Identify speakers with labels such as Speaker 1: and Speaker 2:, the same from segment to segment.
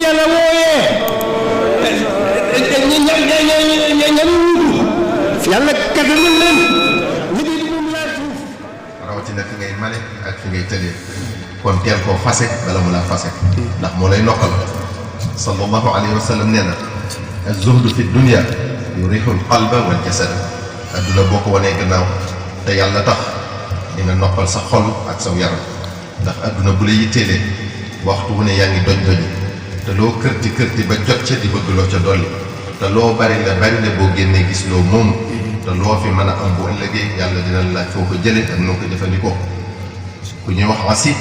Speaker 1: yàlla wooyee yàlla katanal leen liggéey bi moom laa suuf
Speaker 2: rawatina fi ngay mane ak fi ngay tëlee kon teel koo fase bala mu laa fase ndax moo lay nokkal sallallahu alayhi wa sallam nee na az-zuhdu fi dunya yurihu al-qalba wal jasad adduna boo ko wanee gannaaw te yàlla tax dina noppal sa xol ak saw yaram ndax adduna bu la yitteelee waxtu wu ne yaa ngi doj doji te loo kërti kërti ba jot ca di bëgg loo ca dolli te loo bari la boo génnee gis loo moom te loo fi mën a am bu ëllëgee yàlla dina la laaj foo ko jëlee ak noo ko jëfandikoo ku ñuy wax Asi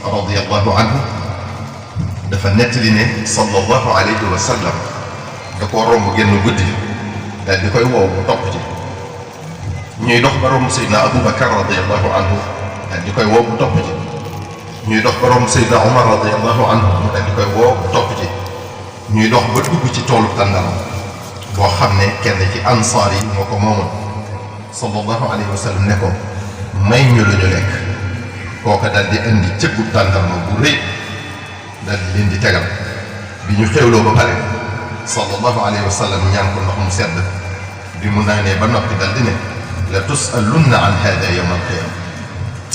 Speaker 2: radiyallahu anhu dafa nettali ne sallallahu alayhi wa sallam da koo romb génn guddi daal di koy woow mu topp ci ñuy dox ba romb Seydina Aboubacar radiyallahu anhu daal di koy woow mu topp ci ñuy dox ba romb Seydina Omar radiyallahu anhu mu daal di koy woow mu topp ci ñuy dox ba dugg ci toolu tàndaram boo xam ne kenn ci ansaar yi moo ko moomoon sallallahu alayhi wa sallam ne ko may ñu lu ñu lekk kooka daal di indi cëggu tàndarma bu rëy daal di leen di tegal bi ñu xewloo ba pare sallallahu alayhi wa sallam ñaan ko ndox mu sedd bi mu naanee ba noppi daal di ne la tusalunna an hada yawma alqiyama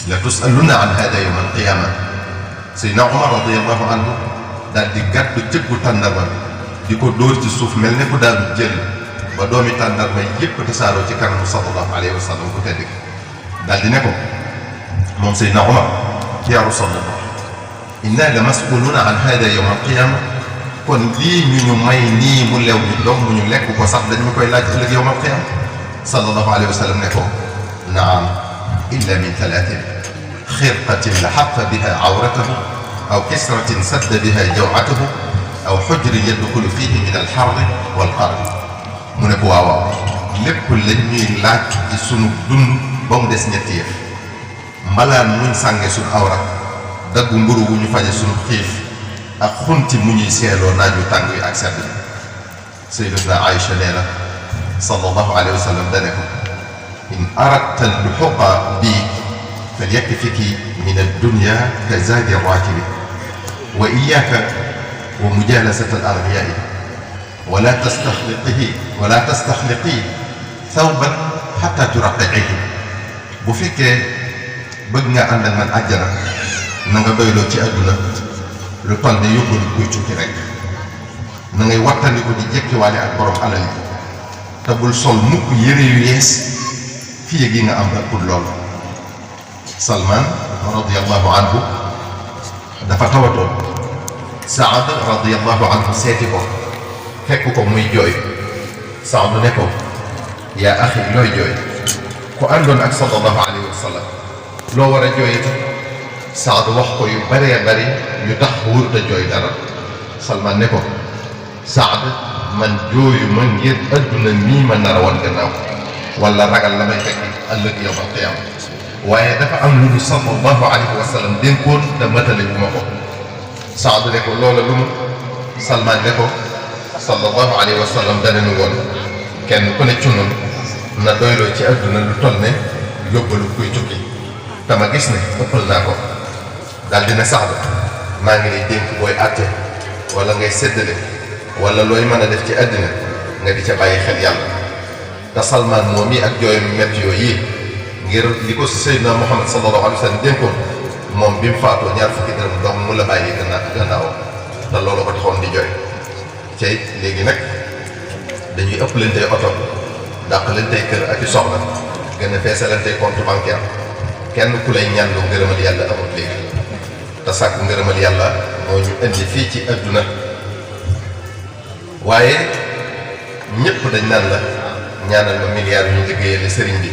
Speaker 2: la tusalunna an hada yawma alqiyama Seydina Omar radiyallahu anhu daal di gàddu cëggu tàndarma di ko dóor ci suuf mel ne ku daanu jël ba doomi tàndarma yépp tasaaroo ci kanamu sallallahu alayhi wa sallam ku tedd daal di ne ko moom Seydina Omar ya Rasulallah inna la mas'uluna an hada yawma alqiyama kon lii ñu may nii mu lew ñu doom mu ñu lekk ko sax dañ ma koy laaj ëllëg yawma alqiyama sallallahu alayhi wa sallam ne ko naam illa min talatin xirqatin la xaqa biha awratahu aw kisratin sadda biha jawatahu aw xujrin yadxulu fihi min alxarri walqarri mu ne ko waaw waaw lépp lañ ñuy laaj ci sunu dund ba mu des ñetti yëf mbalaan muñ sànge suñu awra daggu mburu wu ñu faje suñu xiif ak xunti mu ñuy seeloo naaju tàng wi ak sedd bi sayyidatuna Aïcha nee na sallallahu alayhi wa sallam dane ko in aradta al-luhuqa bi falyakfiki min ad-dunya ka zaadi ar-raakibi wa iyyaka wa mujalasata al-aghniyaai wala tastaxliqi thawban hatta turaqiqihi bu fekkee bëgg nga ànd ak man àjjana na nga doyloo ci àdduna lu toll ne yóbbu kuy tukki rek na ngay wattandiku di jekkiwaale ak borom alal yi te bul sol mukk yére yu yees fii gi nga am pour loolu. Salman radiyallahu anhu dafa tawatoon Saad radiyallahu anhu seeti ko fekk ko muy jooy Saad ne ko yaa axi looy jooy ku àndoon ak sallallahu alayhi wa sallam loo war a jooyati Saad wax ko yu bëree bëri yu tax wurut a jooy dara Salman ne ko Saad man jooyu ma ngir adduna mii ma nar a wan gannaaw wala ragal la may fekk ëllëg yawmal qiyaama waaye dafa am lu ñu sallallahu alayhi wa sallam dénkoon te matale bu ma ko Saad ne ko loola lu mu Salman ne ko sallallahu alayhi wa sallam dana nu woon kenn ku ne ci noonu na doyloo ci adduna lu toll ne yóbbalu kuy tukki te ma gis ne ëppal naa ko daal dina Saad maa ngi lay dénk booy àtte wala ngay séddale wala looy mën a def ci àddina nga di ca bàyyi xel yàlla te Salman moom yi ak jooyam métti yooyu yi ngir li ko Seydina Muhammad sallallahu alayhi wa sallam dénkoon moom bi mu faatoo ñaar fukki dërëm dong mu la bàyyi gannaaw te loolu ko taxoon di jooy cey léegi nag dañuy ëpp leen tey oto dàq leen tey kër ak i soxna gën a feese leen tey compte bancaire kenn ku lay ñaan lu ngërëmal yàlla amul léegi te sàkk ngërëmal yàlla moo ñu indi fii ci adduna waaye ñëpp dañ naan la ñaanal ma milliards yu ñu liggéeyale sëriñ bi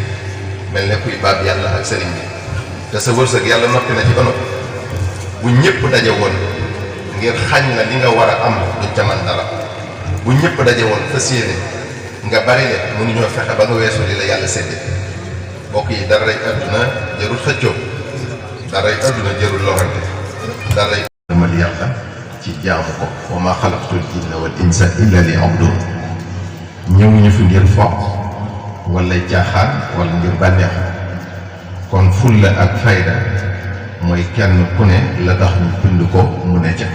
Speaker 2: mel ne kuy baab yàlla ak sëriñ bi te sa wërsëg yàlla noppi na ci ba noppi bu ñëpp daje woon ngir xañ la li nga war a am du jaman dara bu ñëpp daje woon fas yéene nga bari le mënuñoo fexe ba nga weesu li la yàlla séddee mbokk yi dara rek adduna jarul xëccoo dara rek adduna jarul lorante dara rek demal yàlla ci jaamu ko wa maa xalaqtul jinna wal insa illa li abdun ñëwuñu fi ngir foq wala caaxaan wala ngir bànneex kon fulla ak fayda mooy kenn ku ne la tax ñu bind ko mu ne ca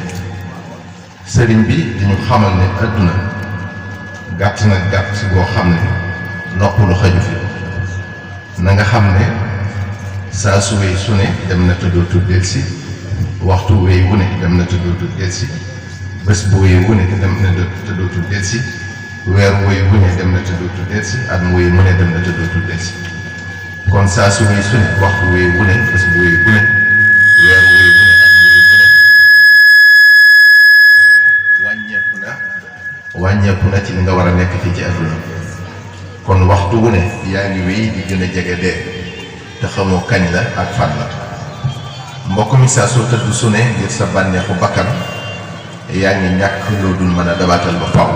Speaker 2: sëriñ bi dañu xamal ne adduna gàtt na gàtt boo xam ne noppalu xaju fi na nga xam ne saa su wéy su ne dem na tëddootul delsi waxtu wéy wu ne dem na tëddootul delsi bés bu wéy wu ne dem na tëddootul delsi weer wéy wu ne dem na tëddootul delsi at mu wéy mu ne dem na tëddootul delsi kon saa su wéy su ne waxtu wéy wu ne bés bu wéy wu ne weer wéy wu ne at mu wéy wu ne wàññeeku na ci li nga war a nekk fii ci adduna kon waxtu wu ne yaa ngi wéy di gën a jege dee te xamoo kañ la ak fan la mbokk mi saa soo tëdd su ne ngir sa bànneexu bakkan yaa ngi ñàkk loo dul mën a dabaatal ba faw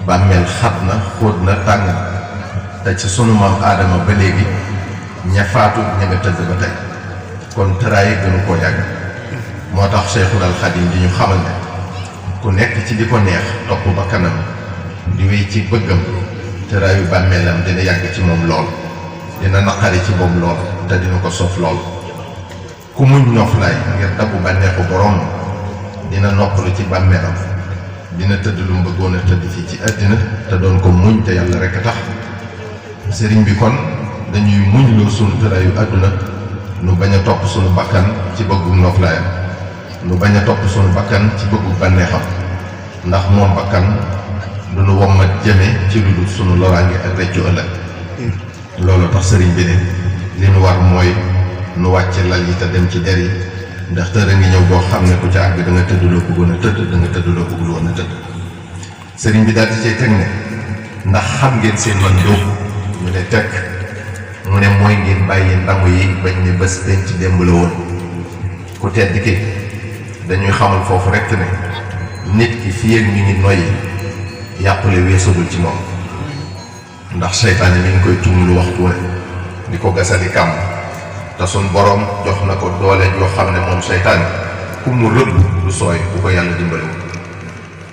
Speaker 2: bàmmeel xat na xóot na tàng na te ci sunu maam aadama ba léegi ña faatu ña nga tëdd ba tey kon tëraay gënu koo yàgg moo tax Cheikhul Xadim di ñu xamal ne ku nekk ci di ko neex topp ba kanam di wéy ci bëggam tëraayu bàmmeelam dina yàgg ci moom lool dina naqari ci moom lool te dina ko soof lool ku muñ noflaay ngir dabbu bànneexu borom dina noppalu ci bàmmeelam dina tëdd lu mu bëggoon a tëdd fii ci àddina te doon ko muñ te yàlla rekk a tax sëriñ bi kon dañuy muñ loo sunu tëraayu àdduna nu bañ a topp sunu bakkan ci bëggu noflaayam nu bañ a topp sunu bakkan ci bëggu bànneexam ndax moom bakkan du nu wommat jëme ci lu dul sunu loraange ak reccu ëllëg loolu tax sëriñ bi ne li nu war mooy nu wàcce lal yi te dem ci der yi ndax tëra ngi ñëw boo xam ne ku ca àgg da nga tëdd loo bëggoon a tëdd da nga tëdd loo bëggul woon a tëdd sëriñ bi daal di cay teg ne ndax xam ngeen seen man dóob ñu ne teg mu ne mooy ngeen bàyyi ndamu yi bañ ne bés penc démb la woon ku tedd ki dañuy xamal foofu rekk ne nit ki fii ak mi ngi noyyi yàqule weesagul ci moom ndax seytaane mi ngi koy tuumlu waxtu ne di ko gasali kàmm te sun boroom jox na ko doole joo xam ne moom seytaane ku mu rëbb du sooy bu ko yàlla dimbaliwul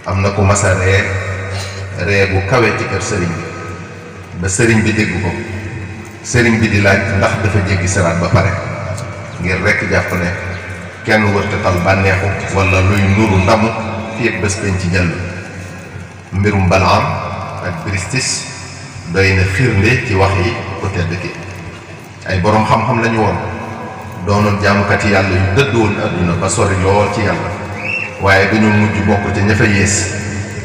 Speaker 2: am na ku masa ree bu kawe ci kër sëriñ bi ba sëriñ bi dégg ko sëriñ bi di laaj ndax dafa jéggi siraat ba pare ngir rekk jàpp ne kenn wërtatal bànneexu wala luy nuru ndamu fii ak bés penc ci jàll mbirum Balaam ak Biristis doy na firnde ci wax yi ku tedd ki ay boroom xam-xam lañu woon doonoon jaamukati yàlla yu dëdd woon àdduna ba sori lool ci yàlla waaye dañoo mujj bokk ca ña fa yées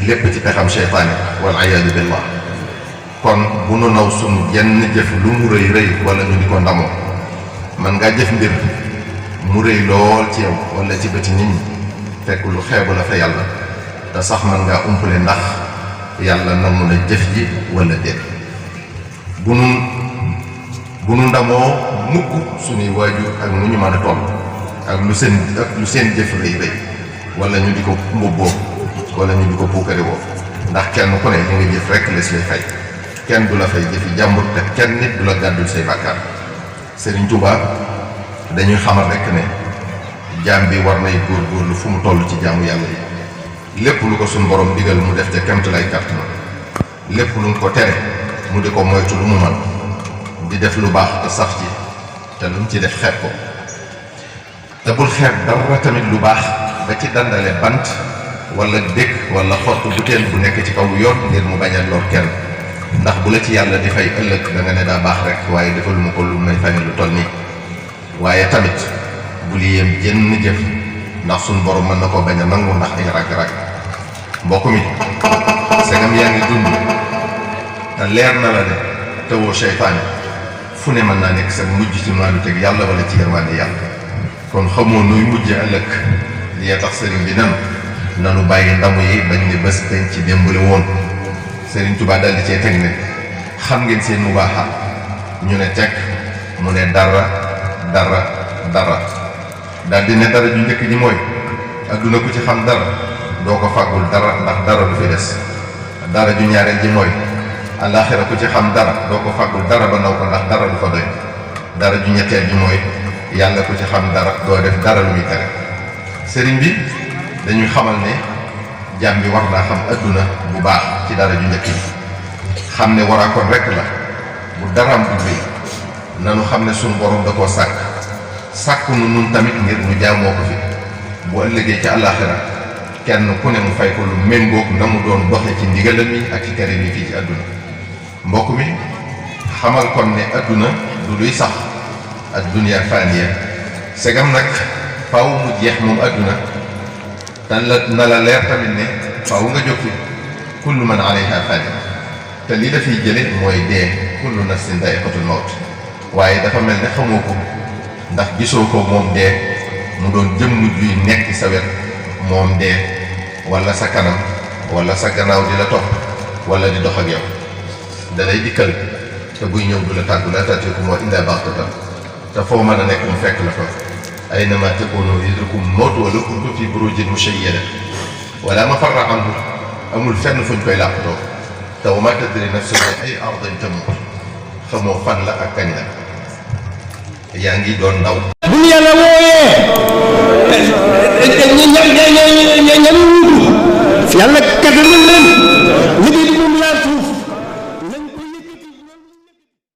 Speaker 2: lépp ci pexam seytaane wal iyaadu billah kon bu nu naw sunu jenn jëf lu mu rëy rëy wala ñu di ko ndamoo man ngaa jëf mbir mu rëy lool ci yow wala ci bëti nit ñi fekk lu xeebu la fa yàlla te sax man ngaa umpale ndax yàlla nangu na jëf ji wala déet bu nu ndamoo mukk suñuy waajur ak nu ñu mën a toll ak lu seen jëf rëy rëy wala ñu di ko mbubboo wala ñu di ko puukare woo ndax kenn ku ne li nga jëf rekk les lay fay kenn du la fay jëfi jàmbur te kenn nit du la gàddul say bàkkaar Serigne Touba dañuy xamal rekk ne jaam bi war nay góorgóorlu fu mu toll ci jaamu yàlla yi lépp lu ko suñ borom digal mu def te kemt lay kàttanam lépp lu mu ko tere mu di ko moytu lu mu man di def lu baax te sax ci te lu mu ci def xeeb ko te bul xeeb dara tamit lu baax ba ci dandale bant wala dëkk wala xottu butéel bu nekk ci kaw yoon ngir mu bañ a lor kenn ndax bu la ci yàlla di fay ëllëg da nga ne daa baax rek waaye defaluma ko lu may fay lu toll nii waaye tamit bul yéem jënn jëf ndax suñ borom mën na ko bañ a nangu ndax ay rag-rag mbokk mi segam yaa ngi dund te leer na la ne tawoo seytaane fu ne mën naa nekk sa mujj ci maanu teg yàlla wala ci yërmande yàlla kon xamoo nuy mujj ëllëg li tax sëriñ bi nanu bàyyi ndamu yi bañ ne bés penc ci démbale woon Sëriñ Tuubaa daldi cee teg ne xam ngeen seen mu baaxaat ñu ne teg mu ne dara daldi ne dara ju njëkk ji mooy adduna ku ci xam dara doo ko fàggul dara ndax dara du fi des dara ju ñaareel ji mooy àllaaxira ku ci xam dara doo ko fàggul dara ba naw ko ndax dara du fa doy dara ju ñetteel ji mooy yàlla ku ci xam dara doo def dara lu muy tere sëriñ bi dañuy xamal ne jaam bi war naa xam adduna bu baax ci dara ju njëkk yi xam ne waraakoon rekk la bu daraam du rëy nanu xam ne sunu borom da koo sàkk nu nun tamit ngir nu jaamoo ko fi bu ëllëgee ci àllaaxira kenn ku ne mu fay ko lu méngoog na mu doon doxe ci ndigalam yi ak ci tere yi fii ci àdduna mbokk mi xamal kon ne àdduna du luy sax ak dunya faniya segam nag faaw mu jeex moom àdduna tan la na la leer tamit ne faaw nga jóg fi kullu man alayha fani te li dafiy jële mooy dee kullu nafsin daa'iqatul mawt waaye dafa mel ne xamoo ko ndax gisoo ko moom dee mu doon jëmm juy nekk sa wet moom dee wala sa kanam wala sa gannaaw di la topp wala di dox ak yow da lay dikkal te buy ñëw du la tàggu la ta'tiikum illaa baghtatan te foo mën a nekk mu fekk la fa aynamaa takuunu yudrikkumul mawtu wa law kuntum fii buruujin mushayyada wala mafarra anhu amul fenn fuñ koy làqatoo te wa maa tadrii nafsun bi ayyi ardin tamuut xamoo fan la ak kañ la yaa ngi doon ndaw.
Speaker 1: bu ñu yàlla wooyee ña wuutu yàlla